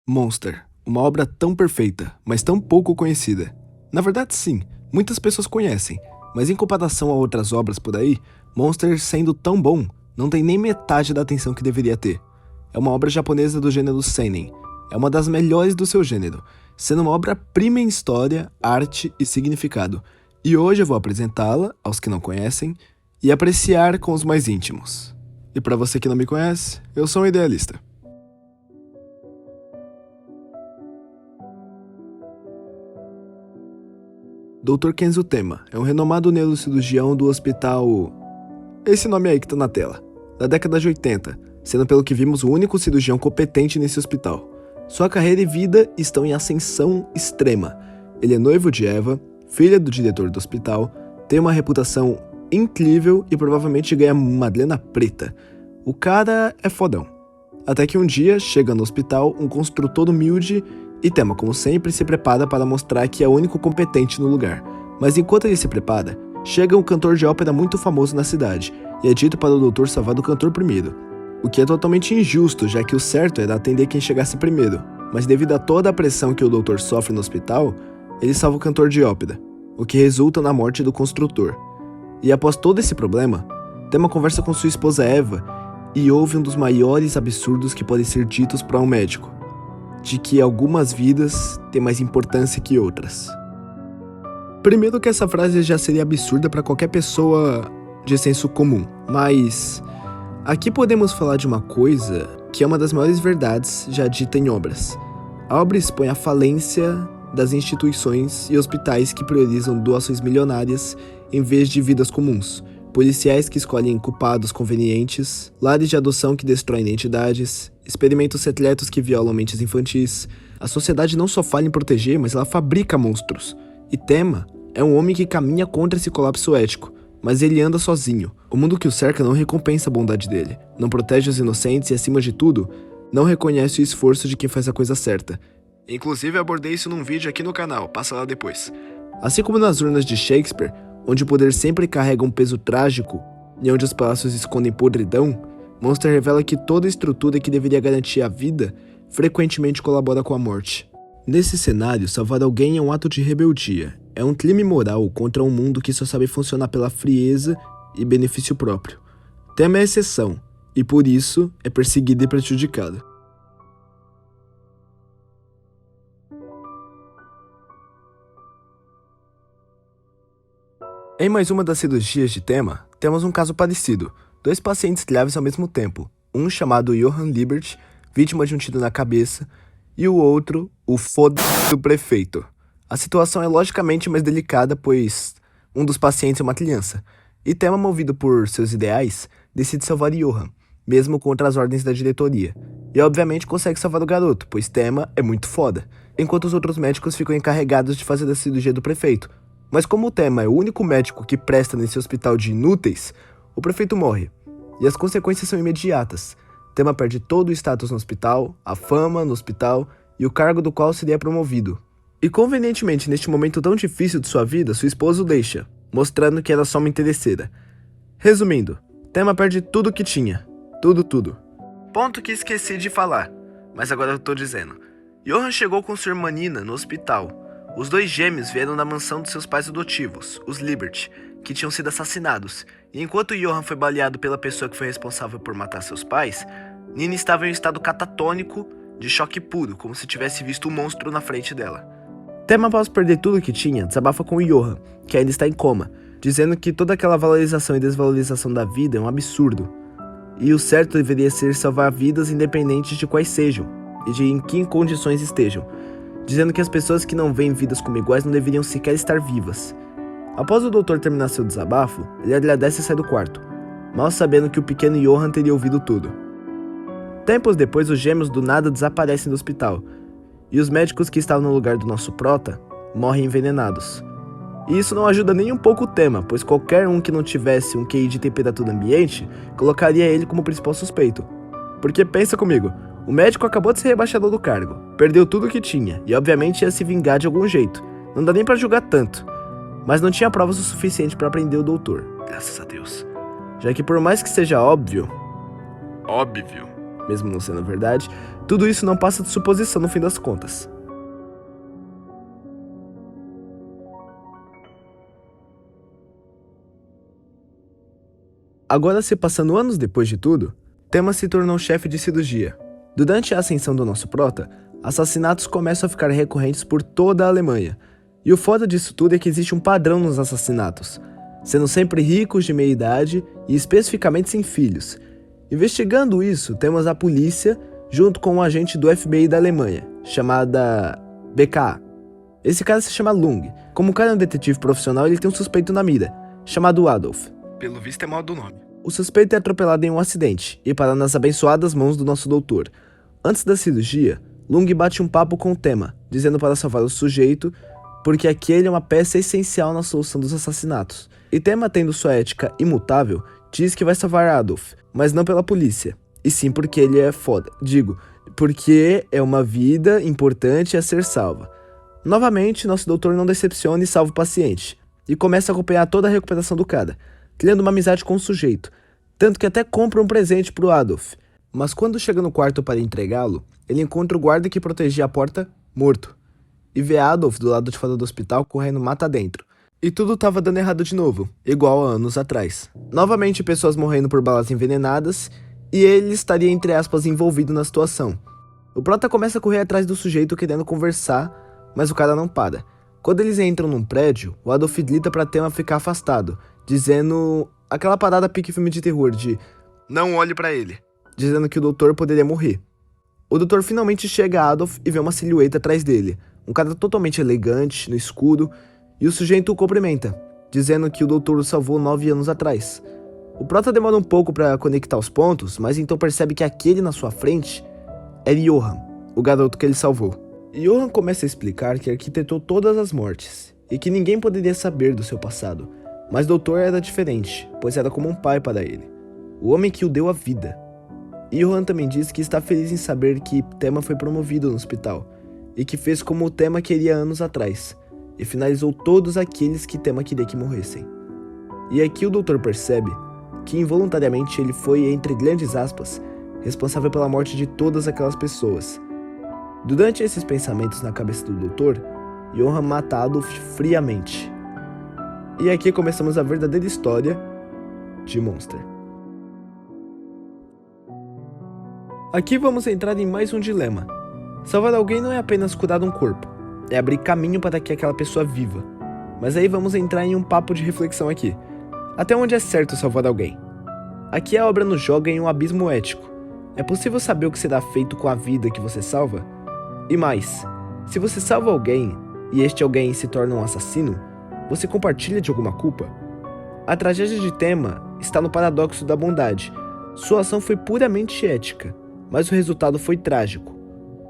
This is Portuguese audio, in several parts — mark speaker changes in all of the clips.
Speaker 1: Monster, uma obra tão perfeita, mas tão pouco conhecida. Na verdade, sim, muitas pessoas conhecem, mas em comparação a outras obras por aí, Monster, sendo tão bom, não tem nem metade da atenção que deveria ter. É uma obra japonesa do gênero seinen. É uma das melhores do seu gênero, sendo uma obra-prima em história, arte e significado. E hoje eu vou apresentá-la aos que não conhecem e apreciar com os mais íntimos. E para você que não me conhece, eu sou um idealista. Dr. Kenzo Tema é um renomado neurocirurgião do hospital... Esse nome aí que tá na tela, da década de 80, sendo pelo que vimos o único cirurgião competente nesse hospital. Sua carreira e vida estão em ascensão extrema. Ele é noivo de Eva, filha do diretor do hospital, tem uma reputação incrível e provavelmente ganha Madalena Preta. O cara é fodão. Até que um dia, chega no hospital um construtor humilde e Tema, como sempre, se prepara para mostrar que é o único competente no lugar. Mas enquanto ele se prepara, chega um cantor de ópera muito famoso na cidade e é dito para o doutor salvar do cantor primeiro. O que é totalmente injusto, já que o certo era atender quem chegasse primeiro. Mas devido a toda a pressão que o doutor sofre no hospital, ele salva o cantor de ópera, o que resulta na morte do construtor. E após todo esse problema, Tema conversa com sua esposa Eva e ouve um dos maiores absurdos que podem ser ditos para um médico, de que algumas vidas têm mais importância que outras. Primeiro que essa frase já seria absurda para qualquer pessoa de senso comum, mas aqui podemos falar de uma coisa que é uma das maiores verdades já dita em obras. A obra expõe a falência das instituições e hospitais que priorizam doações milionárias em vez de vidas comuns, policiais que escolhem culpados convenientes, lares de adoção que destroem identidades, experimentos secretos que violam mentes infantis. A sociedade não só falha em proteger, mas ela fabrica monstros. E Tema é um homem que caminha contra esse colapso ético, mas ele anda sozinho. O mundo que o cerca não recompensa a bondade dele, não protege os inocentes e, acima de tudo, não reconhece o esforço de quem faz a coisa certa. Inclusive, abordei isso num vídeo aqui no canal, passa lá depois. Assim como nas urnas de Shakespeare, onde o poder sempre carrega um peso trágico e onde os palácios escondem podridão, Monster revela que toda estrutura que deveria garantir a vida frequentemente colabora com a morte. Nesse cenário, salvar alguém é um ato de rebeldia. É um crime moral contra um mundo que só sabe funcionar pela frieza e benefício próprio. Tema é exceção, e por isso é perseguido e prejudicado. Em mais uma das cirurgias de Tema, temos um caso parecido. Dois pacientes graves ao mesmo tempo, um chamado Johann Liebert, vítima de um tiro na cabeça, e o outro, o foda do prefeito. A situação é logicamente mais delicada, pois um dos pacientes é uma criança, e Tema, movido por seus ideais, decide salvar Johann, mesmo contra as ordens da diretoria. E obviamente consegue salvar o garoto, pois Tema é muito foda, enquanto os outros médicos ficam encarregados de fazer a cirurgia do prefeito. Mas como o Tema é o único médico que presta nesse hospital de inúteis, o prefeito morre, e as consequências são imediatas. Tema perde todo o status no hospital, a fama no hospital e o cargo do qual seria promovido. E convenientemente, neste momento tão difícil de sua vida, sua esposa o deixa, mostrando que era só uma interesseira. Resumindo, Tema perde tudo que tinha. Tudo. Ponto que esqueci de falar, mas agora eu tô dizendo. Johann chegou com sua irmã Nina no hospital. Os dois gêmeos vieram da mansão de seus pais adotivos, os Liebert, que tinham sido assassinados, e enquanto Johann foi baleado pela pessoa que foi responsável por matar seus pais, Nina estava em um estado catatônico, de choque puro, como se tivesse visto um monstro na frente dela. Tema, após perder tudo que tinha, desabafa com Johann, que ainda está em coma, dizendo que toda aquela valorização e desvalorização da vida é um absurdo, e o certo deveria ser salvar vidas independentes de quais sejam, e de em que condições estejam, dizendo que as pessoas que não veem vidas como iguais não deveriam sequer estar vivas. Após o doutor terminar seu desabafo, ele agradece e sai do quarto, mal sabendo que o pequeno Johann teria ouvido tudo. Tempos depois, os gêmeos do nada desaparecem do hospital, e os médicos que estavam no lugar do nosso prota morrem envenenados. E isso não ajuda nem um pouco o Tema, pois qualquer um que não tivesse um QI de temperatura ambiente colocaria ele como principal suspeito. Porque pensa comigo, o médico acabou de ser rebaixado do cargo, perdeu tudo o que tinha e obviamente ia se vingar de algum jeito. Não dá nem pra julgar tanto, mas não tinha provas o suficiente pra prender o doutor, graças a Deus. Já que por mais que seja óbvio, mesmo não sendo verdade, Tudo isso não passa de suposição no fim das contas. Agora, se passando anos depois de tudo, Tema se tornou chefe de cirurgia. Durante a ascensão do nosso prota, assassinatos começam a ficar recorrentes por toda a Alemanha. E o foda disso tudo é que existe um padrão nos assassinatos, sendo sempre ricos de meia idade e especificamente sem filhos. Investigando isso, temos a polícia junto com um agente do FBI da Alemanha, chamada BKA. Esse cara se chama Lung. Como o cara é um detetive profissional, ele tem um suspeito na mira, chamado Adolf. Pelo visto é mal do nome. O suspeito é atropelado em um acidente e para nas abençoadas mãos do nosso doutor. Antes da cirurgia, Lung bate um papo com o Tema, dizendo para salvar o sujeito, porque aquele é uma peça essencial na solução dos assassinatos. E Tema, tendo sua ética imutável, diz que vai salvar Adolf, mas não pela polícia, e sim porque ele é foda. Digo, porque é uma vida importante a ser salva. Novamente, nosso doutor não decepciona e salva o paciente, e começa a acompanhar toda a recuperação do cara, criando uma amizade com o sujeito, tanto que até compra um presente pro Adolf. Mas quando chega no quarto para entregá-lo, ele encontra o guarda que protegia a porta morto, e vê Adolf do lado de fora do hospital correndo mata dentro. E tudo tava dando errado de novo, igual há anos atrás. Novamente pessoas morrendo por balas envenenadas, e ele estaria entre aspas envolvido na situação. O prota começa a correr atrás do sujeito querendo conversar, mas o cara não para. Quando eles entram num prédio, o Adolf grita pra Tema ficar afastado, dizendo aquela parada pique filme de terror de não olhe pra ele, dizendo que o doutor poderia morrer. O doutor finalmente chega a Adolf e vê uma silhueta atrás dele, um cara totalmente elegante, no escuro, e o sujeito o cumprimenta, dizendo que o doutor o salvou 9 anos atrás. O prota demora um pouco pra conectar os pontos, mas então percebe que aquele na sua frente era Johann, o garoto que ele salvou. Johann começa a explicar que arquitetou todas as mortes, e que ninguém poderia saber do seu passado, mas o doutor era diferente, pois era como um pai para ele, o homem que o deu a vida. Johann também diz que está feliz em saber que Tema foi promovido no hospital, e que fez como o Tema queria anos atrás, e finalizou todos aqueles que Tema queria que morressem. E aqui o doutor percebe que involuntariamente ele foi, entre grandes aspas, responsável pela morte de todas aquelas pessoas. Durante esses pensamentos na cabeça do doutor, Johann mata Adolf friamente. E aqui começamos a verdadeira história de Monster. Aqui vamos entrar em mais um dilema. Salvar alguém não é apenas curar um corpo, é abrir caminho para que aquela pessoa viva. Mas aí vamos entrar em um papo de reflexão aqui. Até onde é certo salvar alguém? Aqui a obra nos joga em um abismo ético. É possível saber o que será feito com a vida que você salva? E mais, se você salva alguém, e este alguém se torna um assassino, você compartilha de alguma culpa? A tragédia de Tema está no paradoxo da bondade. Sua ação foi puramente ética, mas o resultado foi trágico.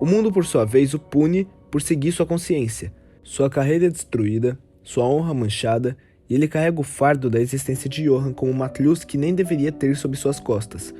Speaker 1: O mundo, por sua vez, o pune por seguir sua consciência. Sua carreira é destruída, sua honra manchada, e ele carrega o fardo da existência de Johann como uma cruz que nem deveria ter sob suas costas.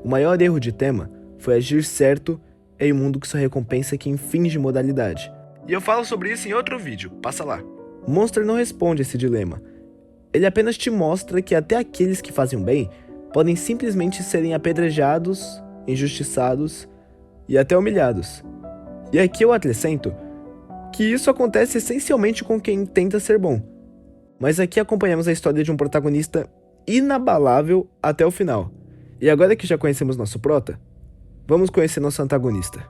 Speaker 1: O maior erro de Tema foi agir certo em um mundo que só recompensa quem finge modalidade. E eu falo sobre isso em outro vídeo, passa lá. Monster não responde esse dilema. Ele apenas te mostra que até aqueles que fazem o bem podem simplesmente serem apedrejados, injustiçados e até humilhados. E aqui eu acrescento que isso acontece essencialmente com quem tenta ser bom. Mas aqui acompanhamos a história de um protagonista inabalável até o final. E agora que já conhecemos nosso prota, vamos conhecer nosso antagonista.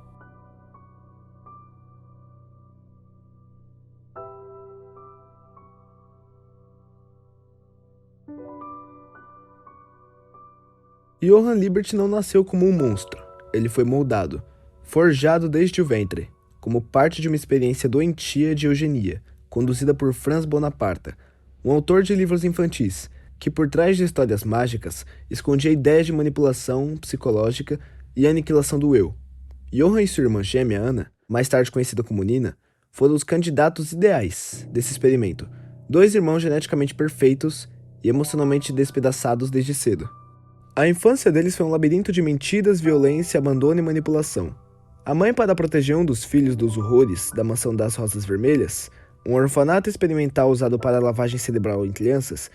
Speaker 1: Johann Liebert não nasceu como um monstro. Ele foi moldado, forjado desde o ventre, como parte de uma experiência doentia de eugenia, conduzida por Franz Bonaparte, um autor de livros infantis, que por trás de histórias mágicas escondia ideias de manipulação psicológica e aniquilação do eu. Johann e sua irmã gêmea Anna, mais tarde conhecida como Nina, foram os candidatos ideais desse experimento, 2 irmãos geneticamente perfeitos e emocionalmente despedaçados desde cedo. A infância deles foi um labirinto de mentiras, violência, abandono e manipulação. A mãe, para proteger um dos filhos dos horrores da Mansão das Rosas Vermelhas, um orfanato experimental usado para lavagem cerebral em crianças,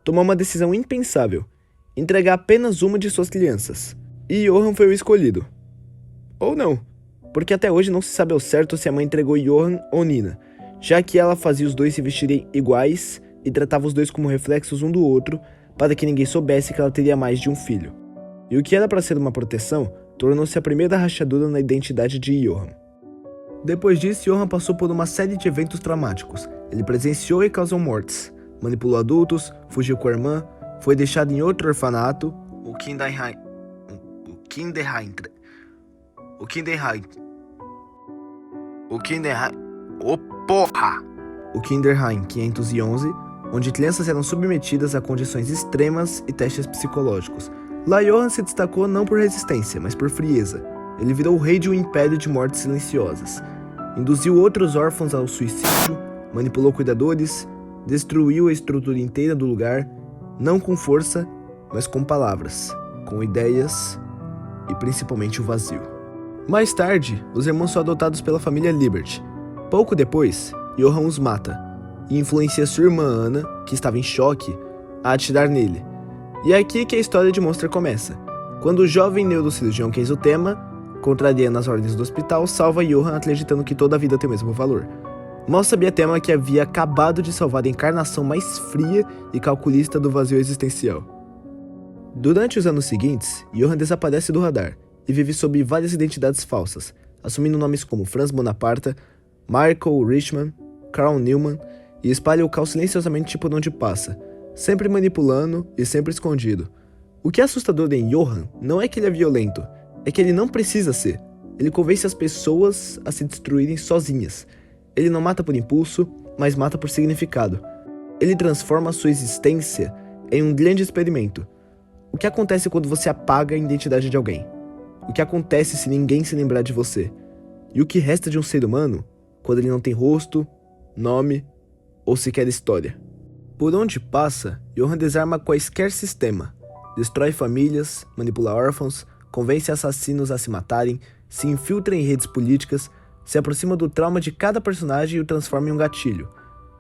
Speaker 1: tomou uma decisão impensável: entregar apenas uma de suas crianças. E Johann foi o escolhido. Ou não, porque até hoje não se sabe ao certo se a mãe entregou Johann ou Nina, já que ela fazia os dois se vestirem iguais e tratava os dois como reflexos um do outro, para que ninguém soubesse que ela teria mais de um filho. E o que era para ser uma proteção, tornou-se a primeira rachadura na identidade de Johann. Depois disso, Johann passou por uma série de eventos traumáticos. Ele presenciou e causou mortes, manipulou adultos, fugiu com a irmã, foi deixado em outro orfanato, o Kinderheim. O Kinderheim 511, onde crianças eram submetidas a condições extremas e testes psicológicos. Lá Johann se destacou não por resistência, mas por frieza. Ele virou o rei de um império de mortes silenciosas. Induziu outros órfãos ao suicídio, manipulou cuidadores, destruiu a estrutura inteira do lugar, não com força, mas com palavras, com ideias e principalmente o vazio. Mais tarde, os irmãos são adotados pela família Liberty. Pouco depois, Johann os mata e influencia sua irmã Anna, que estava em choque, a atirar nele. E é aqui que a história de Monster começa, quando o jovem neurocirurgião Kenzo Tema, contrariando as ordens do hospital, salva Johann acreditando que toda a vida tem o mesmo valor. Mal sabia Tema que havia acabado de salvar a encarnação mais fria e calculista do vazio existencial. Durante os anos seguintes, Johann desaparece do radar e vive sob várias identidades falsas, assumindo nomes como Franz Bonaparte, Michael Richman, Carl Newman, e espalha o caos silenciosamente por onde passa, sempre manipulando e sempre escondido. O que é assustador em Johann não é que ele é violento, é que ele não precisa ser. Ele convence as pessoas a se destruírem sozinhas. Ele não mata por impulso, mas mata por significado. Ele transforma a sua existência em um grande experimento. O que acontece quando você apaga a identidade de alguém? O que acontece se ninguém se lembrar de você? E o que resta de um ser humano quando ele não tem rosto, nome ou sequer história? Por onde passa, Johann desarma quaisquer sistema, destrói famílias, manipula órfãos, convence assassinos a se matarem, se infiltra em redes políticas, se aproxima do trauma de cada personagem e o transforma em um gatilho.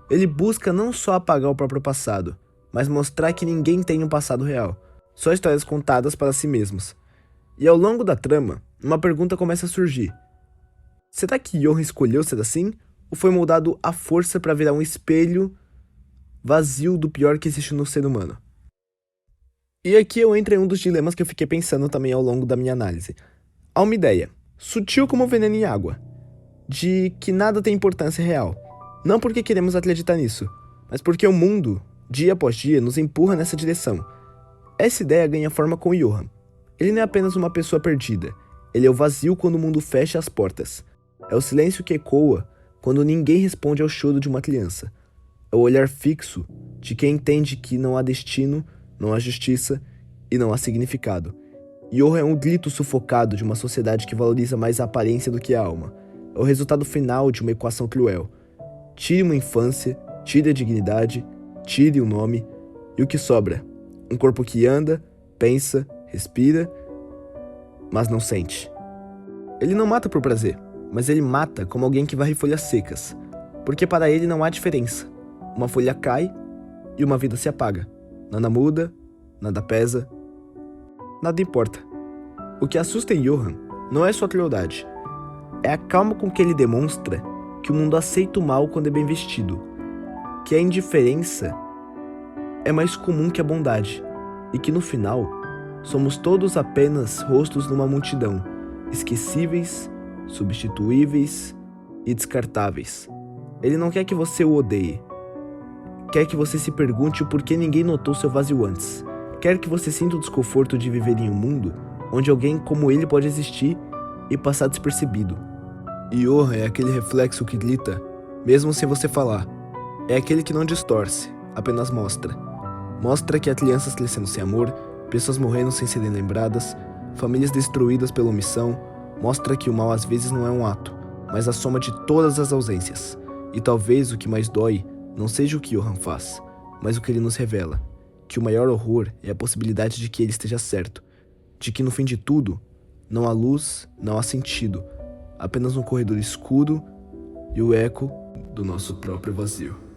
Speaker 1: Ele busca não só apagar o próprio passado, mas mostrar que ninguém tem um passado real, só histórias contadas para si mesmos. E ao longo da trama, uma pergunta começa a surgir. Será que Johann escolheu ser assim? Ou foi moldado à força para virar um espelho vazio do pior que existe no ser humano? E aqui eu entro em um dos dilemas que eu fiquei pensando também ao longo da minha análise. Há uma ideia, sutil como veneno em água, de que nada tem importância real. Não porque queremos acreditar nisso, mas porque o mundo, dia após dia, nos empurra nessa direção. Essa ideia ganha forma com Johann. Ele não é apenas uma pessoa perdida, ele é o vazio quando o mundo fecha as portas. É o silêncio que ecoa quando ninguém responde ao choro de uma criança. É o olhar fixo de quem entende que não há destino, não há justiça e não há significado. Johann é um grito sufocado de uma sociedade que valoriza mais a aparência do que a alma. É o resultado final de uma equação cruel. Tire uma infância, tire a dignidade, tire o nome, e o que sobra? Um corpo que anda, pensa, respira, mas não sente. Ele não mata por prazer, mas ele mata como alguém que varre folhas secas, porque para ele não há diferença. Uma folha cai e uma vida se apaga. Nada muda, nada pesa, nada importa. O que assusta em Johann não é sua crueldade, é a calma com que ele demonstra que o mundo aceita o mal quando é bem vestido, que a indiferença é mais comum que a bondade, e que no final somos todos apenas rostos numa multidão, esquecíveis, substituíveis e descartáveis. Ele não quer que você o odeie. Quer que você se pergunte o porquê ninguém notou seu vazio antes. Quer que você sinta o desconforto de viver em um mundo onde alguém como ele pode existir e passar despercebido. Johann é aquele reflexo que grita, mesmo sem você falar. É aquele que não distorce, apenas mostra. Mostra que há crianças crescendo sem amor, pessoas morrendo sem serem lembradas, famílias destruídas pela omissão. Mostra que o mal às vezes não é um ato, mas a soma de todas as ausências. E talvez o que mais dói não seja o que Johann faz, mas o que ele nos revela. Que o maior horror é a possibilidade de que ele esteja certo. De que no fim de tudo, não há luz, não há sentido. Apenas um corredor escuro e o eco do nosso próprio vazio.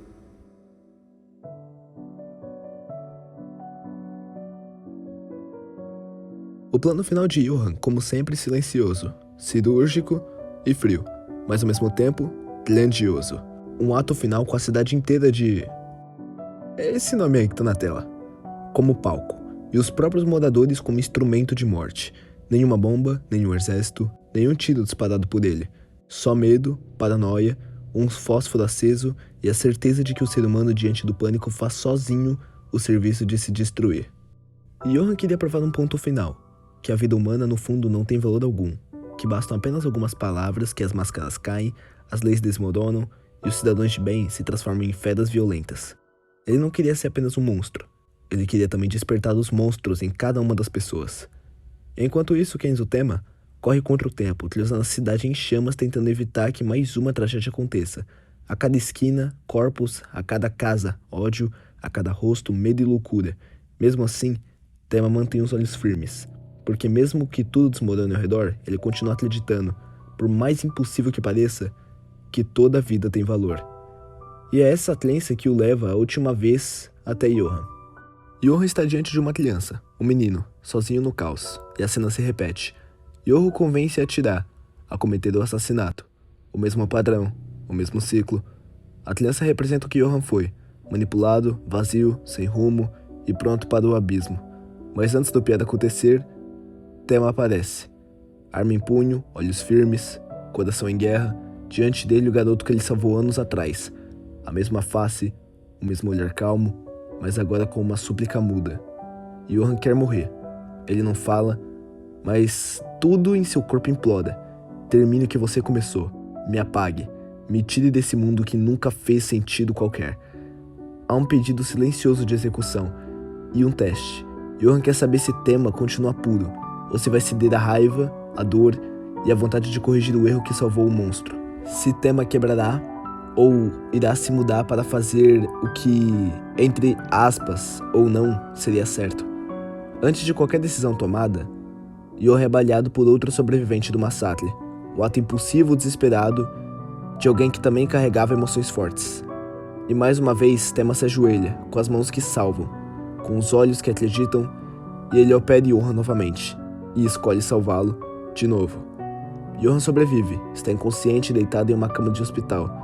Speaker 1: O plano final de Johann, como sempre, silencioso, cirúrgico, e frio, mas ao mesmo tempo, grandioso. Um ato final com a cidade inteira de... É esse nome aí que tá na tela. Como palco, e os próprios moradores como instrumento de morte. Nenhuma bomba, nenhum exército, nenhum tiro disparado por ele. Só medo, paranoia, um fósforo aceso e a certeza de que o ser humano diante do pânico faz sozinho o serviço de se destruir. Johan queria provar um ponto final, que a vida humana no fundo não tem valor algum, que bastam apenas algumas palavras que as máscaras caem, as leis desmoronam e os cidadãos de bem se transformam em feras violentas. Ele não queria ser apenas um monstro, ele queria também despertar os monstros em cada uma das pessoas. Enquanto isso, Kenzo Tema corre contra o tempo, utilizando a cidade em chamas tentando evitar que mais uma tragédia aconteça. A cada esquina, corpos, a cada casa, ódio, a cada rosto, medo e loucura. Mesmo assim, Tema mantém os olhos firmes, porque mesmo que tudo desmorone ao redor, ele continua acreditando, por mais impossível que pareça, que toda vida tem valor. E é essa crença que o leva a última vez até Johan. Johan está diante de uma criança, um menino, sozinho no caos, e a cena se repete. Johan o convence a atirar, a cometer o assassinato. O mesmo padrão, o mesmo ciclo. A criança representa o que Johan foi, manipulado, vazio, sem rumo e pronto para o abismo. Mas antes do pior acontecer, Tema aparece. Arma em punho, olhos firmes, coração em guerra, diante dele o garoto que ele salvou anos atrás. A mesma face, o mesmo olhar calmo, mas agora com uma súplica muda. Johan quer morrer. Ele não fala, mas tudo em seu corpo implora. Termine o que você começou. Me apague. Me tire desse mundo que nunca fez sentido qualquer. Há um pedido silencioso de execução e um teste. Johan quer saber se Tema continua puro, ou se vai ceder à raiva, à dor e à vontade de corrigir o erro que salvou o monstro. Se Tema quebrará, ou irá se mudar para fazer o que, entre aspas, ou não, seria certo. Antes de qualquer decisão tomada, Johan é baleado por outro sobrevivente do massacre, o ato impulsivo, desesperado, de alguém que também carregava emoções fortes. E mais uma vez, Tema se ajoelha, com as mãos que salvam, com os olhos que acreditam, e ele opera Johan novamente, e escolhe salvá-lo, de novo. Johan sobrevive, está inconsciente deitado em uma cama de hospital.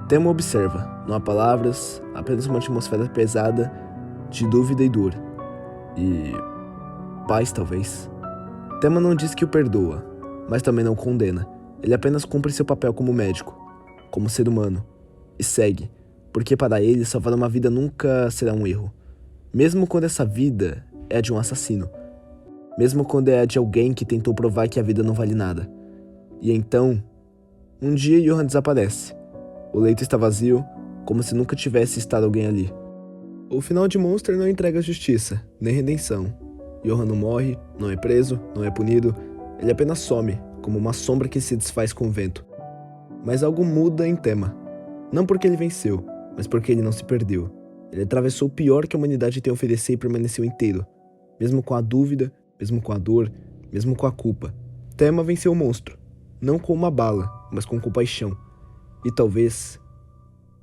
Speaker 1: Tema observa, não há palavras, apenas uma atmosfera pesada de dúvida e dor. E... paz, talvez. Tema não diz que o perdoa, mas também não o condena. Ele apenas cumpre seu papel como médico, como ser humano, e segue, porque para ele salvar uma vida nunca será um erro. Mesmo quando essa vida é a de um assassino. Mesmo quando é a de alguém que tentou provar que a vida não vale nada. E então, um dia Johan desaparece. O leito está vazio, como se nunca tivesse estado alguém ali. O final de Monster não entrega justiça, nem redenção. Johan não morre, não é preso, não é punido, ele apenas some, como uma sombra que se desfaz com o vento. Mas algo muda em Tema. Não porque ele venceu, mas porque ele não se perdeu. Ele atravessou o pior que a humanidade tem a oferecer e permaneceu inteiro. Mesmo com a dúvida, mesmo com a dor, mesmo com a culpa. Tema venceu o monstro. Não com uma bala, mas com compaixão. E talvez,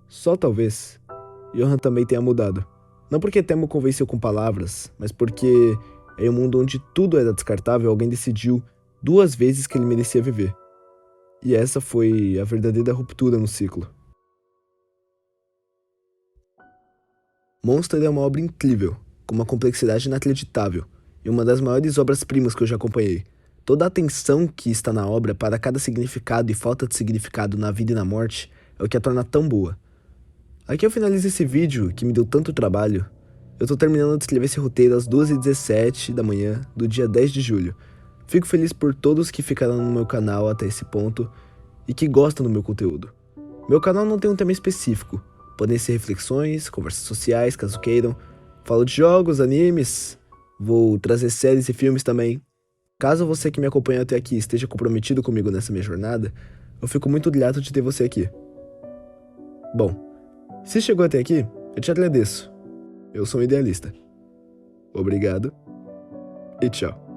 Speaker 1: só talvez, Johan também tenha mudado. Não porque Tema o convenceu com palavras, mas porque, em um mundo onde tudo era descartável, alguém decidiu 2 vezes que ele merecia viver. E essa foi a verdadeira ruptura no ciclo. Monster é uma obra incrível, com uma complexidade inacreditável, e uma das maiores obras-primas que eu já acompanhei. Toda a atenção que está na obra para cada significado e falta de significado na vida e na morte é o que a torna tão boa. Aqui eu finalizo esse vídeo que me deu tanto trabalho. Eu tô terminando de escrever esse roteiro às 2h17 da manhã do dia 10 de julho. Fico feliz por todos que ficaram no meu canal até esse ponto e que gostam do meu conteúdo. Meu canal não tem um tema específico. Podem ser reflexões, conversas sociais, caso queiram. Falo de jogos, animes. Vou trazer séries e filmes também. Caso você que me acompanha até aqui esteja comprometido comigo nessa minha jornada, eu fico muito grato de ter você aqui. Bom, se chegou até aqui, eu te agradeço. Eu sou um idealista. Obrigado e tchau.